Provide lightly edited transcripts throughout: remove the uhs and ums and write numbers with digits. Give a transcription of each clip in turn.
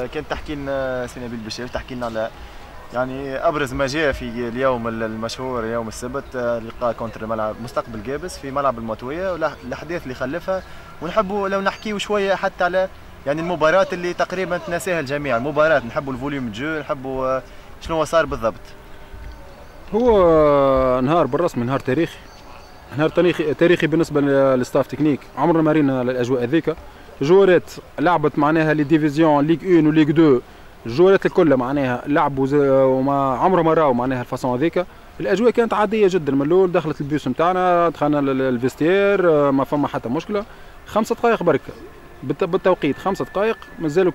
كان تحكي لنا سي نبيل بشير، تحكي لنا على يعني ابرز ما جاء في اليوم المشهور يوم السبت، لقاء كونتر ملعب مستقبل جابس في ملعب المطويه والاحداث اللي خلفها، ونحبوا لو نحكيوا شويه حتى على يعني المباراه اللي تقريبا تناساها الجميع، المباراه نحبوا الفوليوم جو، نحبوا شنو صار بالضبط. هو نهار بالرسمي نهار تاريخي، نهار تاريخي بالنسبه للستاف تكنيك. عمرنا ما رينا الاجواء هذيك. جوارات لعبت معناها لي ديفيزيون ليغ 1 وليغ 2، الجوارات الكل معناها لعبوا وما عمرهم ما راوا معناها الفاصون هذيك. الاجواء كانت عاديه جدا من الاول، دخلت البيوس نتاعنا، دخلنا الفيستير، ما فما حتى مشكله. 5 دقائق برك بالتوقيت، 5 دقائق مازالوا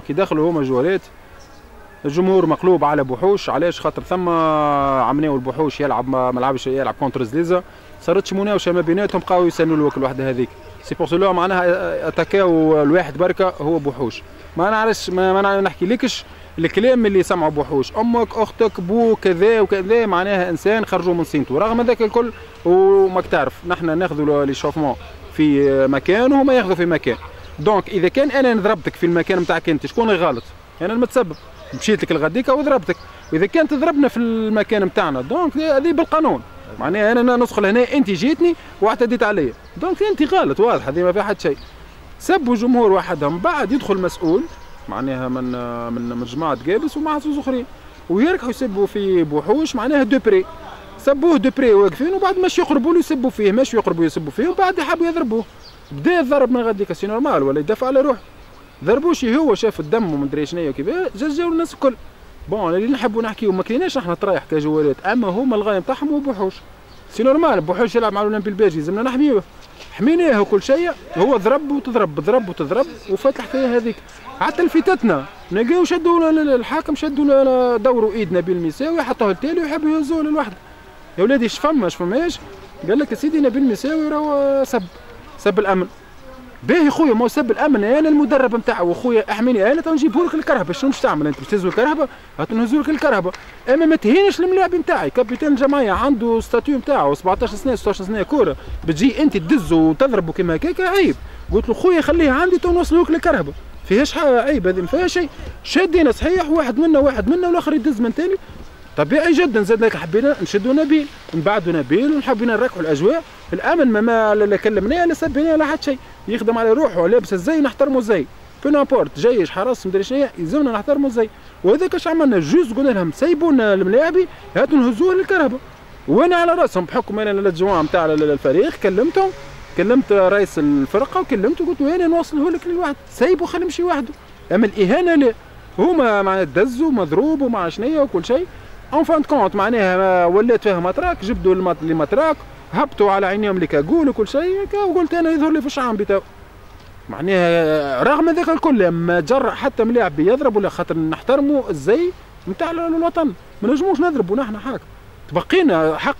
كي دخلوا هما الجوارات الجمهور مقلوب على بوحوش. علاش؟ خاطر ثم عمناو البوحوش يلعب ما لعبش، يلعب كونتر زليزه، صارتش مناوشه ما بيناتهم، بقاو يسنوا الوقت الوحده هذيك. سي بور سولو معناها اتاكاو الواحد بركه هو بوحوش. ما نعرفش ما نحكي لكش الكلام اللي سمعوا بوحوش، امك اختك بو كذا وكذا، معناها انسان خرجوا من صينته. رغم ذاك الكل وماك تعرف نحن ناخذوا لي شوفمون في مكان وهما ياخذوا في مكان. دونك اذا كان انا ضربتك في المكان نتاعك انت، شكون غلط؟ انا المتسبب، مشيت لك الغديكه وضربتك. واذا كان تضربنا في المكان نتاعنا دونك هذه بالقانون، معناها انا ندخل هنا انت جيتني واعتديت عليا، دونك انت غلط واضح، هذه ما فيها حد شيء. سبوا جمهور وحدهم، بعد يدخل مسؤول معناها من جماعه جابس ومع زوز اخرين ويركحوا يسبوا في بوحوش، معناها دوبري سبوه دوبري واقفين، وبعد ماشي يقربوا له يسبوا فيه، ماشي يقربوا يسبوا فيه، وبعد يحبوا يضربوه. بدا الضرب من غاديك سي نورمال، ولا يدافع على روحه. ضربوشي هو شاف الدم ومدري شنيا كيفاه، جاو الناس الكل. بون اللي نحبوا نحكيو ما كايناش احنا طرايح كجوالات، اما هما الغايه نتاعهم هو بوحوش. سي نورمال بوحوش يلعب مع الاولمبي الباجي، لازمنا نحميوه، حميناه وكل شيء. هو ضرب وتضرب وفات الحكايه هذيك. حتى لفيتتنا نلقاو شدوا الحاكم، شدوا دوروا ايد نبيل المساوي، حطوه للتالي ويحبوا يهزوه للوحده. يا ولادي اش فماش قال لك يا سيدي نبيل المساوي راهو سب الامن. باهي خويا، ما هو سب الامن، انا المدرب نتاعو وخويا احميني انا، تو نجيبه لك الكرهبه. شنو باش تعمل انت؟ باش تهزو الكرهبه؟ هاتو لك الكرهبه. اما ما تهينش الملاعب نتاعي، كابيتان الجمعيه عنده ستاتيو نتاعو 17 سنه 16 سنه كوره، بتجي انت تدزو وتضربه كيما هكاك عيب. قلت له خويا خليه عندي تو نوصلوك الكرهبه، فيهاش عيب، هذه ما فيها شيء. شادينا صحيح، واحد منا والاخر يدز من تالي، طبيعي جدا. زاد لك حبينا نشدوا نبيل، نبعدوا نبيل ونحبينا نركحوا الاجواء. الامن ما لا كلمناه لا سبيناه لا حتى شيء، يخدم على روحه، لابس الزي نحترموا الزي، بونابورت جيش حرس مدري شنو يلزمنا نحترموا الزي. وهذاك اش عملنا؟ جوز قلنا لهم سيبونا الملاعبي، هاتوا نهزوه للكرهبه، وانا على راسهم بحكم انا الجوان نتاع الفريق كلمت رئيس الفرقه وكلمته، قلت له انا نوصله لك للواحد، سيبوا خليه يمشي وحده. اما الاهانه لا، هما معناها دزوا مضروب ومع شنيا وكل شيء. اون فان كونت معناها ولات فيها متراك، جبدوا المتراك هبطوا على عينيهم اللي كاقول وكل شيء، وقلت انا يظهر لي في الشعب بتاعو. معناها رغم ذاك الكل ما جرى حتى ملاعب يضرب، ولا خاطر نحترموا الزي نتاع الوطن، ما نجموش نضربوا نحن حاجه. تبقينا حق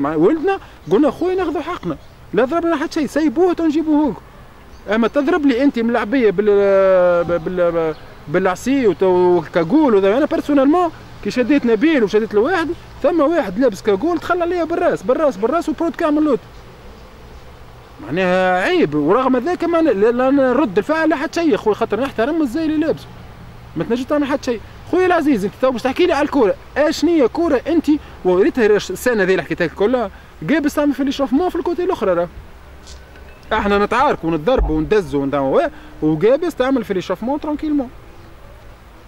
ولدنا، قلنا خويا ناخذوا حقنا، لا ضربنا حتى شيء، سيبوه تنجيبوه. اما تضرب لي انت ملاعبيه بالعصي وكاقول وذا. انا بيرسونيلمون كي شديت نبيل وشديت الواحد، ثم واحد لابس كاقول تخلى عليا بالراس وبرود كامل لوت، معناها عيب. ورغم ذاك ما لا نرد الفعل لا حتى شيء خويا، خاطر نحترم الزي اللي لابسه، ما تنجم تعمل حتى شيء. خويا العزيز انت تو باش تحكي لي على الكوره، اشنية كوره انت وريتها السنه ذي اللي حكيت لك كلها، جابس تعمل في اللي شوفمون في الكوتي الاخرى. راه احنا نتعاركوا ونضربوا وندزوا وجابس تعمل في اللي شوفمون ترانكيلمون.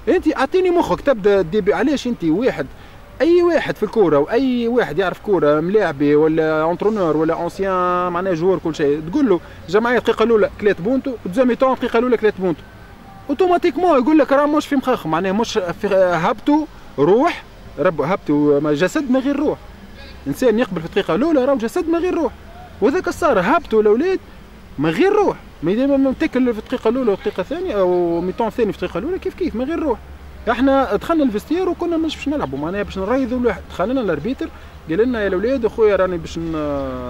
انت اعطيني مخك تبدا ديبي. علاش انت اي واحد في الكوره، واي واحد يعرف كوره ملاعبي ولا انترونور ولا اونسيان معناها جوار كل شيء، تقول له جمعيه دقيقه الاولى 3 بونتو، دوزيام طون دقيقه الاولى 3 بونتو، اوتوماتيكمون يقول لك راه مش في مخاخ، معناها مش هبطوا روح، هبطوا جسد ما غير روح. انسان يقبل في الدقيقه الاولى راه جسد ما غير روح، وذاك صار هبطوا الاولاد ما غير روح. ما متكل في الدقيقه الاولى والدقيقه الثانيه او ميطون ثاني في الدقيقه الاولى كيف ما غير روح. احنا دخلنا الفستير وكنا مش باش نلعبوا، معناها باش نريضوا الواحد. دخلنا الاربيتر قال لنا يا الاولاد اخويا راني باش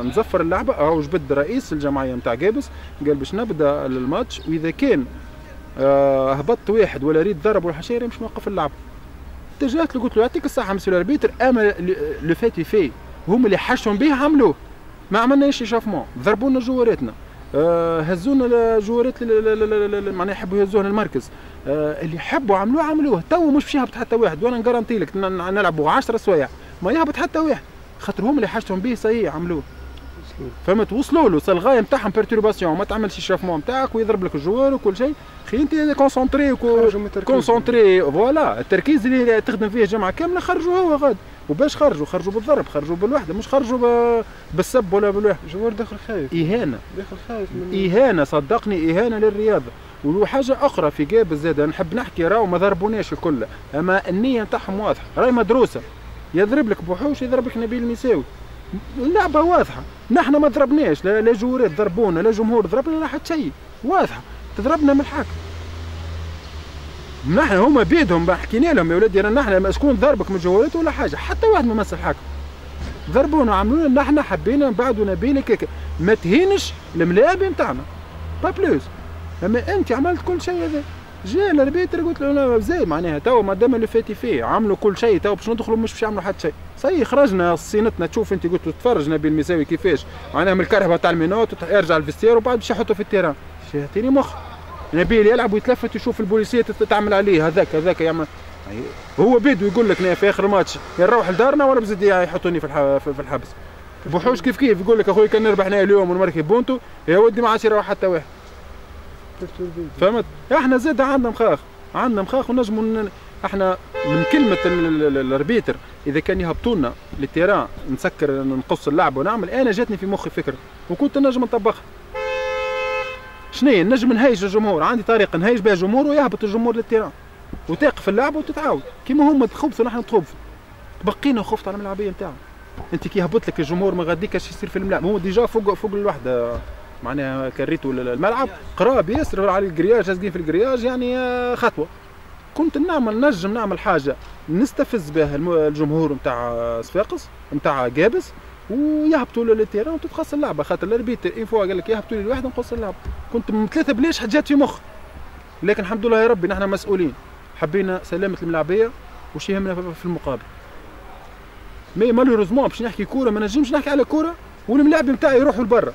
نزفر اللعبه، او جبد رئيس الجمعيه نتاع جابس قال باش نبدا الماتش، واذا كان هبطت واحد ولا ريد ضرب ولا حشيري مش نوقف اللعبه. اتجهت له قلت له يعطيك الصحه مسيو الاربيتر، اما لو فاتي في هم اللي حشهم به عملوه، ما عملناش شافمون، ضربوا لنا جواراتنا. هزونا الجوارات معناها يحبوا يهزونا المركز، اللي يحبوا عملوه تو مش باش يهبط حتى واحد، وانا نقارنتي لك نلعبوا 10 سوايع ما يهبط حتى واحد، خاطر هم اللي حاجتهم به صحيح عملوه. فهمت؟ وصلوا له الغايه نتاعهم بيرتورباسيون، ما تعملش الشافمون نتاعك ويضرب لك الجوار وكل شيء، خي انت كونسونتري فوالا التركيز اللي تخدم فيه جماعه كامله خرجوا هو غاد، وباش خرجوا بالضرب، خرجوا بالوحده، مش خرجوا بالسب ولا بالواحد. الجوار داخل خايف، داخل خايف اهانه صدقني، اهانه للرياضه. وحاجه اخرى في جابس زاد نحب نحكي، راهو ما ضربوناش الكل، اما النيه نتاعهم واضحه، راهي مدروسه، يضرب لك بوحوش يضرب لك نبيل المساوي، اللعبه واضحه، نحن ما ضربناش، لا جوارات ضربونا لا جمهور ضربنا لا حتى شيء، واضحه تضربنا من الحاكم. نحن هما بيدهم حكينا لهم يا ولادي نحن شكون ضربك من الجوارات ولا حاجه، حتى واحد ما مس الحاكم، ضربونا عملونا، نحن حبينا نبعدوا نبيلك هيك، ما تهينش الملاعب نتاعنا با بلوس. اما انت عملت كل شيء هذا، جا الاربيتر قلت له انا زي معناها تو ما دام اللي فاتي فيه عملوا كل شيء، تو باش ندخلوا مش باش يعملوا حتى شيء، صحيح خرجنا صينتنا، تشوف انت قلت تفرج نبيل المساوي كيفاش معناها من الكرهبه تاع المينوت يرجع الفيستير وبعد باش يحطوا في التيران، يعطيني مخ نبيل يلعب ويتلفت يشوف البوليسيه تعمل عليه هذاك يعمل، هو بيدو يقول لك في اخر ماتش يا نروح لدارنا ولا بزيد يحطوني في الحبس. بوحوش كيف يقول لك اخوي كان نربح هنا اليوم ونمركب بونتو يا ودي ما عادش يروح حتى واحد. فهمت؟ احنا زاد عندنا مخاخ ونجموا احنا من كلمه الاربيتر اذا كان يهبطوا لنا للتيران نسكر نقص اللعب ونعمل، انا جاتني في مخي فكره وكنت نجم نطبقها. شنو نجم نهيج الجمهور، عندي طريقه نهيج بها الجمهور ويهبط الجمهور للتيران وتوقف اللعبه وتتعاود كيما هما تخبطوا نحن نتخبطوا، بقينا خفت على الملعبيه نتاعنا. انت كي يهبط لك الجمهور ما غاديك اش يصير في الملعب، هو ديجا فوق الوحده معناها كريتو الملعب قراب ياسر على الجرياج، لازقين في الجرياج يعني خطوه. كنت نجم نعمل حاجه نستفز بها الجمهور نتاع صفاقس نتاع جابس ويهبطوا للتيران وتتقص اللعبه، خاطر الاربيتر ان فوا قال لك يهبطوا لي الواحد نقص اللعبه. كنت من 3 بلاش حاجات في مخ، لكن الحمد لله يا ربي نحن مسؤولين، حبينا سلامه الملاعبيه وش يهمنا في المقابل. مي مالوريزمون باش نحكي كوره ما نجمش نحكي على كوره والملاعب نتاعي يروحوا لبرا.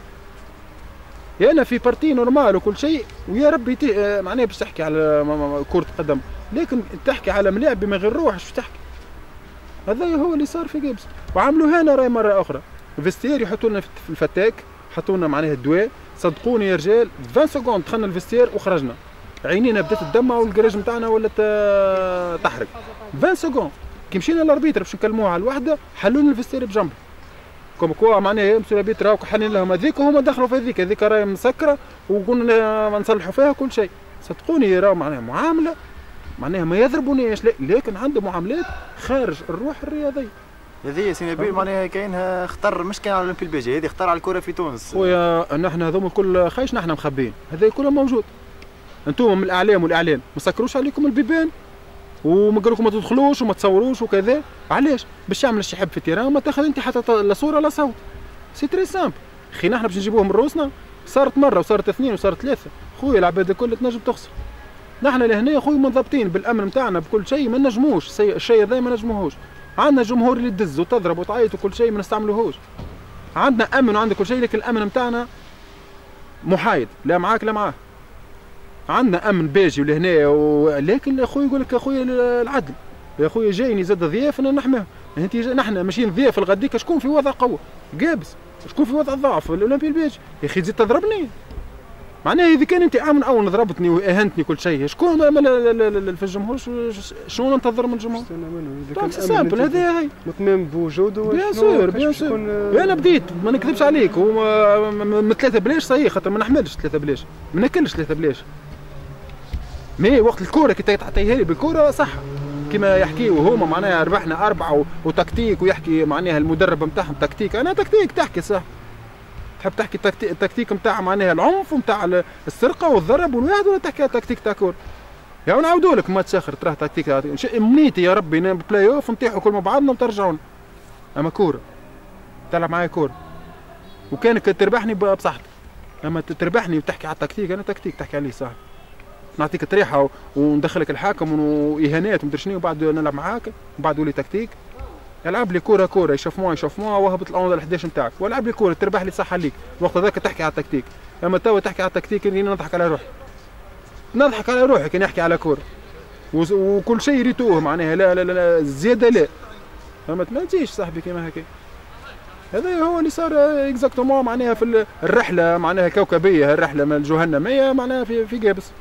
انا في بارتي نورمال وكل شيء ويا ربي معناها باش تحكي على كرة قدم، لكن تحكي على ملاعب من غير روح اش تحكي. هذا هو اللي صار في جابس، وعملوا هنا راي مره اخرى الفيستير يحطوا لنا في الفتاك، حطوا لنا معناها الدواء، صدقوني يا رجال 20 سكوند دخلنا الفيستير وخرجنا، عينينا بدات تدمع والكراج نتاعنا ولات تحرق. 20 سكوند كي مشينا للاربيتر باش نكلموها على الوحده حلوا لنا الفيستير بجنبه، كوم كوا معناها يمسوا الاربيتر راهو حلين لهم هذيك وهما دخلوا في هذيك راهي مسكره وقلنا ما نصلحوا فيها كل شيء. صدقوني راهو معناها معامله معناها ما يضربونيش، لكن عنده معاملات خارج الروح الرياضيه. هذه سي نبيل معناها كاينها خطر، مش كان على الاولمبي البيجي، هذه خطر على الكره في تونس. خويا نحن هذوما الكل خايش نحن مخبيين، هذا كله موجود. انتم من الاعلام والاعلان ما سكروش عليكم البيبان وما قالوا لكم ما تدخلوش وما تصوروش وكذا، علاش؟ باش يعمل الشحب في التيران وما تاخذ انت حتى لا صوره لا صوت. سي تري سامبل، اخي نحن باش نجيبوهم من روسنا، صارت مره وصارت اثنين وصارت ثلاثه، خويا العباد الكل تنجم تخسر. نحن لهنا خويا منضبطين بالامن نتاعنا بكل شيء، ما نجموش الشيء هذا ما نجموهوش. عندنا جمهور اللي تدز وتضرب وتعيط وكل شيء ما نستعملوهوش. عندنا امن وعندنا كل شيء، لكن الامن نتاعنا محايد، لا معاك لا معاه. عندنا امن باجي ولهنا لكن اخويا يقول لك اخويا العدل، يا اخويا جايني زاد ضياف انا نحميهم، انت نحن ماشيين ضياف الغديك، شكون في وضع قوه؟ جابس، شكون في وضع ضعف؟ الاولمبي الباجي، يا اخي تزيد تضربني. معناها اذا كان انت عام اول ضربتني واهنتني كل شيء، شكون في الجمهور شنو ننتظر من الجمهور؟ دونك سامبل هذه هي مطمئن بوجوده. بيان سور انا بديت ما نكذبش عليك، من 3 بلاش صحيح، خاطر ما نحملش 3 بلاش، ما ناكلش 3 بلاش. مي وقت الكوره كي تعطيها لي بالكوره صح كما يحكيوا هما معناها ربحنا 4 وتكتيك، ويحكي معناها المدرب نتاعهم تكتيك، انا تكتيك تحكي صح، تحب تحكي التكتيك نتاع معناها العنف ونتاع السرقه والضرب والواحد، ولا تحكي تكتيك تاع كوره؟ يا نعاودوا لك ماتش اخر تراه تكتيك، امنيتي يا ربي بلاي اوف نطيحوا كل مع بعضنا وترجعونا. اما كوره تلعب معايا كوره وكانك تربحني بصحتك، اما تربحني وتحكي على التكتيك، انا تكتيك تحكي عليه صح، نعطيك طريحه وندخلك الحاكم واهانات ومدري شنو وبعد نلعب معاك وبعد ولي تكتيك. العب لي كوره كوره يشوفوها وهبط الاوند ال 11 نتاعك، والعب لي كوره تربح لي صح عليك، الوقت هذاك تحكي على التكتيك. اما توا تحكي على التكتيك اني نضحك على روحي، نضحك على روحي كي نحكي على كوره وكل شيء ريتوه معناها لا زياده لا، فهمت؟ ما تجيش صاحبي كيما هكا. هذا هو اللي صار اكزاكتومون معناها في الرحله معناها كوكبيه، الرحله من الجهنميه معناها في قابس.